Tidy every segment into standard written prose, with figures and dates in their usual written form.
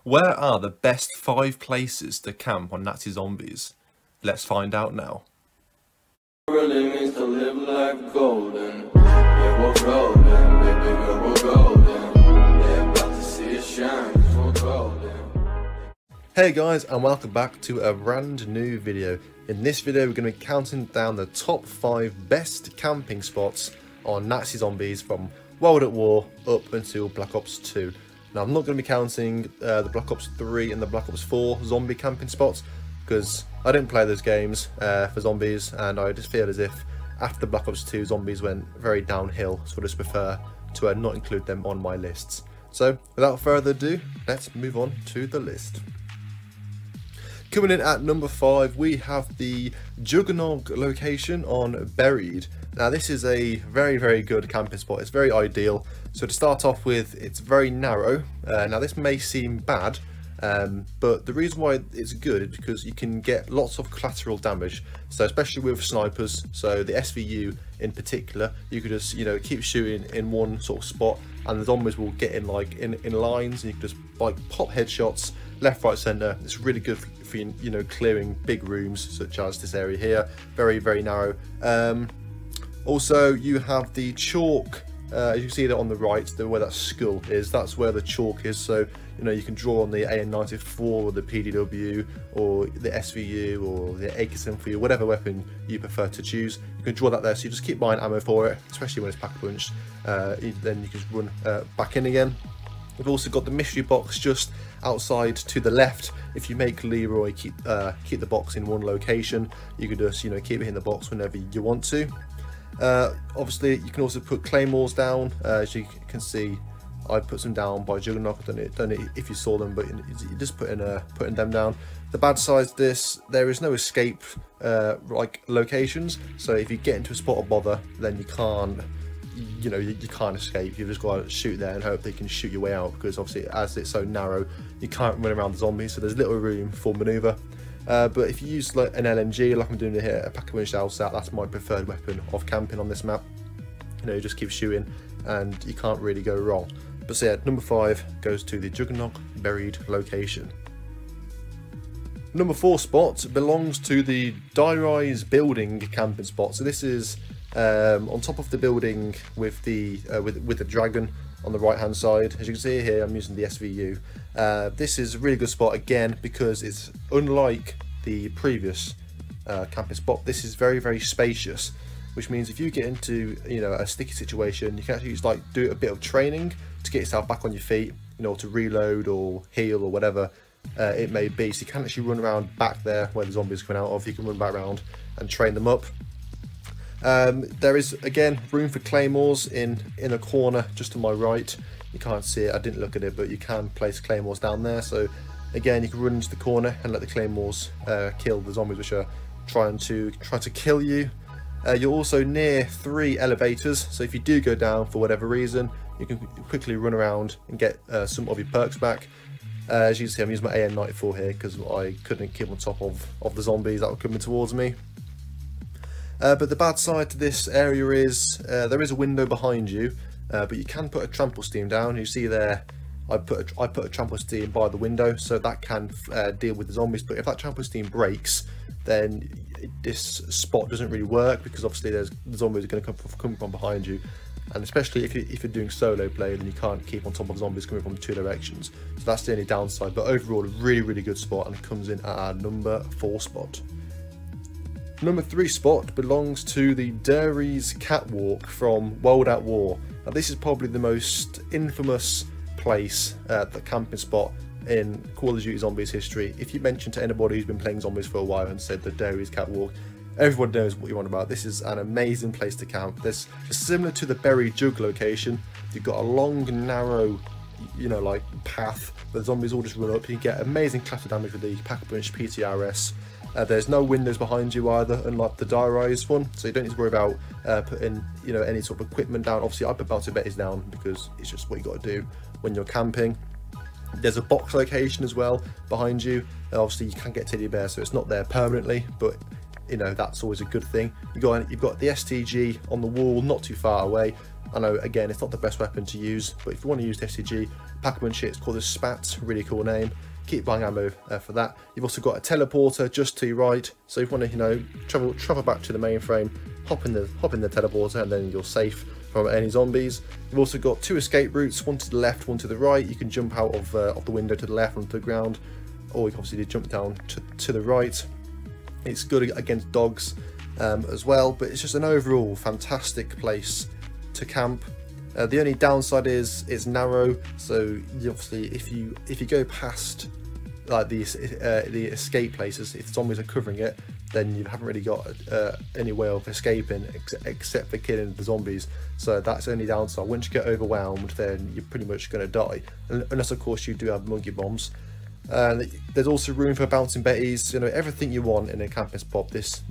Where are the best 5 places to camp on Nazi zombies? Let's find out now. Really means to live life golden. Yeah, we're golden, baby girl, we're golden. Yeah, about to see it shine, 'cause we're golden. Hey guys, and welcome back to a brand new video. In this video we're going to be counting down the top 5 best camping spots on Nazi zombies from World at War up until Black Ops 2. Now I'm not going to be counting the Black Ops 3 and the Black Ops 4 zombie camping spots, because I didn't play those games for zombies, and I just feel as if after Black Ops 2 zombies went very downhill, so I just prefer to not include them on my lists. So without further ado, let's move on to the list. Coming in at number 5, we have the Juggernog location on Buried. Now this is a very good camping spot. It's very ideal. So to start off with, it's very narrow. Now this may seem bad, but the reason why it's good is because you can get lots of collateral damage. So especially with snipers, so the SVU in particular, you could just keep shooting in one sort of spot, and the zombies will get in in lines, and you can just pop headshots left, right, center. It's really good for clearing big rooms such as this area here. Very narrow. Also, you have the chalk. As you can see that on the right, where that skull is, that's where the chalk is. So you can draw on the AN-94 or the PDW or the SVU or the AK-74, whatever weapon you prefer to choose. You can draw that there, so you just keep buying ammo for it, especially when it's pack-a-punched. Then you can just run back in again. We've also got the mystery box just outside to the left. If you make Leroy keep the box in one location, you can just keep it in the box whenever you want to. Obviously you can also put claymores down. As you can see, I put some down by Juggernog. I don't know if you saw them, but you just putting them down. The bad side of this, there is no escape locations. So if you get into a spot of bother, then you can't escape. You've just got to shoot there and hope they can shoot your way out, because obviously as it's so narrow, you can't run around the zombies, so there's little room for maneuver. But if you use an LMG like I'm doing here, a pack-a-punch LSAT, that's my preferred weapon of camping on this map. You just keep shooting and you can't really go wrong. But so yeah, number 5 goes to the Juggernog Buried location. Number 4 spot belongs to the Dairies building camping spot. So this is on top of the building with the dragon on the right hand side. As you can see here, I'm using the SVU. This is a really good spot again because it's unlike the previous camping spot. This is very spacious, which means if you get into a sticky situation, you can actually just do a bit of training to get yourself back on your feet, to reload or heal or whatever it may be. So you can actually run around back there where the zombies are coming out of. You can run back around and train them up. There is again room for claymores in a corner just to my right. You can't see it, I didn't look at it, but you can place claymores down there. So again, you can run into the corner and let the claymores kill the zombies which are trying to kill you. You're also near 3 elevators, so if you do go down for whatever reason, you can quickly run around and get some of your perks back. As you can see, I'm using my AN-94 here because I couldn't keep on top of the zombies that were coming towards me. But the bad side to this area is there is a window behind you, but you can put a trample steam down. You see there, I put a trample steam by the window, so that can deal with the zombies. But if that trample steam breaks, then this spot doesn't really work, because obviously the zombies are going to come from behind you, and especially if you're doing solo play, then you can't keep on top of zombies coming from 2 directions. So that's the only downside. But overall, a really good spot, and it comes in at our number 4 spot. Number 3 spot belongs to the Dairies catwalk from World at War. Now this is probably the most infamous place, the camping spot in Call of Duty Zombies history. If you mention to anybody who's been playing zombies for a while and said the Dairies catwalk, everyone knows what you're on about. This is an amazing place to camp. This is similar to the Buried Jug location. You've got a long, narrow, path where the zombies all just run up. You get amazing clatter damage with the pack-a-punch PTRS. There's no windows behind you either, unlike the Dairies one, so you don't need to worry about putting any sort of equipment down. Obviously I put bounty betters down because it's just what you got to do when you're camping. There's a box location as well behind you. Obviously you can get teddy bear, so it's not there permanently, but that's always a good thing. You've got the STG on the wall not too far away. I know again it's not the best weapon to use, but if you want to use the STG, pack-a-punch it. It's called the Spats, really cool name. Keep buying ammo for that. You've also got a teleporter just to your right, so if you want to, you know, travel back to the mainframe, hop in the teleporter, and then you're safe from any zombies. You've also got 2 escape routes, one to the left, one to the right. You can jump out of the window to the left onto the ground, or you can obviously jump down to the right. It's good against dogs as well, but it's just an overall fantastic place to camp. The only downside is it's narrow, so obviously if you go past like the escape places, if zombies are covering it, then you haven't really got any way of escaping except for killing the zombies. So that's the only downside. Once you get overwhelmed, then you're pretty much going to die, unless of course you do have monkey bombs. There's also room for bouncing betties. You know, everything you want in a camping spot, this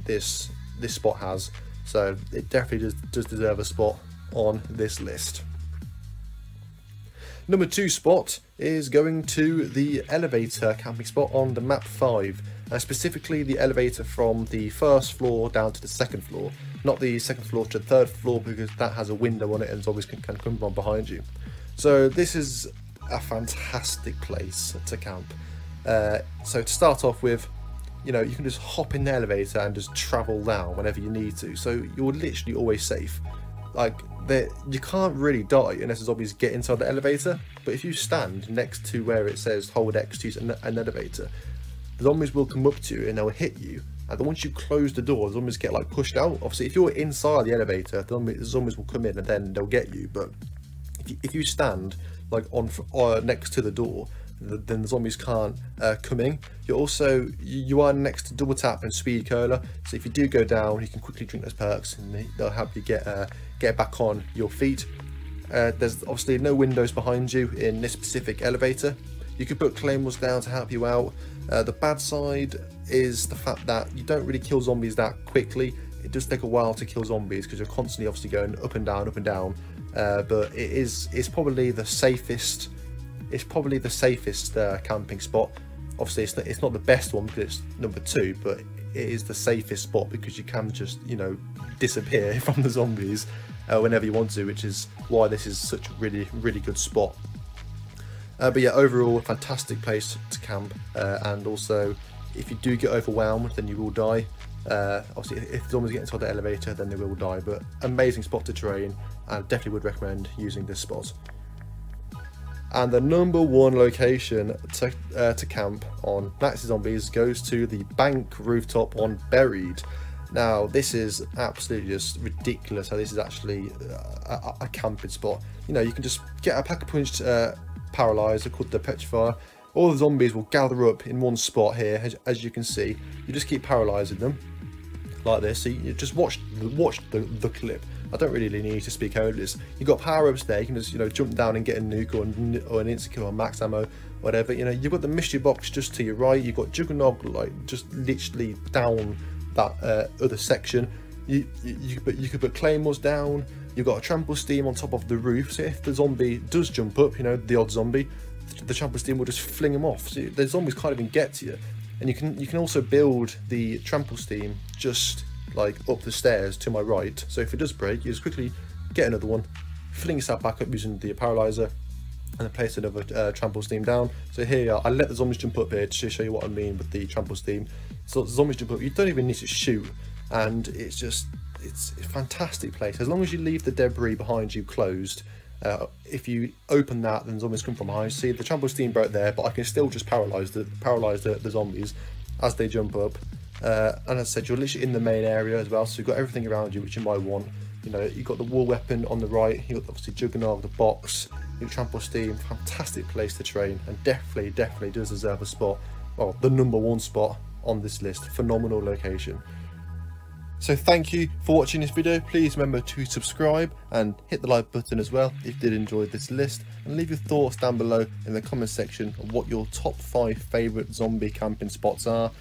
spot has. So it definitely does deserve a spot on this list. Number 2 spot is going to the elevator camping spot on the map 5, specifically the elevator from the 1st floor down to the 2nd floor, not the 2nd floor to the 3rd floor, because that has a window on it and zombies can come from behind you. So this is a fantastic place to camp. So to start off with, you know, you can just hop in the elevator and just travel down whenever you need to, so you're literally always safe. Like, you can't really die unless the zombies get inside the elevator, but if you stand next to where it says hold X to use an elevator, the zombies will come up to you and they'll hit you, and then once you close the door, the zombies get like pushed out. Obviously if you're inside the elevator, the zombies will come in and then they'll get you, but if you stand like next to the door, then the zombies can't come in. You are next to double tap and speed cola, so if you do go down, you can quickly drink those perks and they'll help you get back on your feet. There's obviously no windows behind you in this specific elevator. You could put claymores down to help you out. The bad side is the fact that you don't really kill zombies that quickly. It does take a while to kill zombies because you're constantly obviously going up and down, but it's probably the safest. It's probably the safest camping spot. Obviously it's not the best one because it's number 2, but it is the safest spot because you can just, you know, disappear from the zombies whenever you want to, which is why this is such a really good spot. But yeah, overall fantastic place to camp, and also if you do get overwhelmed, then you will die. Obviously if the zombies get inside the elevator, then they will die, but amazing spot to train, and definitely would recommend using this spot. And the number 1 location to camp on Nights of Zombies goes to the bank rooftop on Buried. Now this is absolutely just ridiculous how this is actually a camping spot. You know, you can just get a pack-a-punch paralyzer called the Petrifier. All the zombies will gather up in one spot here, as you can see. You just keep paralysing them like this. So you just watch the clip. I don't really need to speak over this. You've got power-ups there. You can just, you know, jump down and get a nuke or an insta-kill or max ammo, whatever. You know, you've got the mystery box just to your right. You've got Juggernog like just literally down that other section. You could put claymores down. You've got a trample steam on top of the roof, so if the zombie does jump up, you know, the odd zombie, the trample steam will just fling them off, so the zombies can't even get to you. And you can also build the trample steam just like up the stairs to my right, so if it does break, you just quickly get another one, fling yourself back up using the paralyzer, and then place another trample steam down. So here I let the zombies jump up here to show you what I mean with the trample steam. So the zombies jump up, you don't even need to shoot, and it's a fantastic place as long as you leave the debris behind you closed. If you open that, then zombies come from behind. See, the trample steam broke there, but I can still just paralyze the zombies as they jump up. And as I said, you're literally in the main area as well, so you've got everything around you which you might want. You know, you've got the war weapon on the right, you've got obviously Juggernog, the box, your trample steam. Fantastic place to train, and definitely does deserve a spot, well, the number 1 spot on this list. Phenomenal location. So thank you for watching this video. Please remember to subscribe and hit the like button as well if you did enjoy this list, and leave your thoughts down below in the comment section of what your top 5 favourite zombie camping spots are.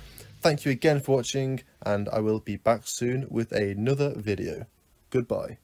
Thank you again for watching, and I will be back soon with another video. Goodbye.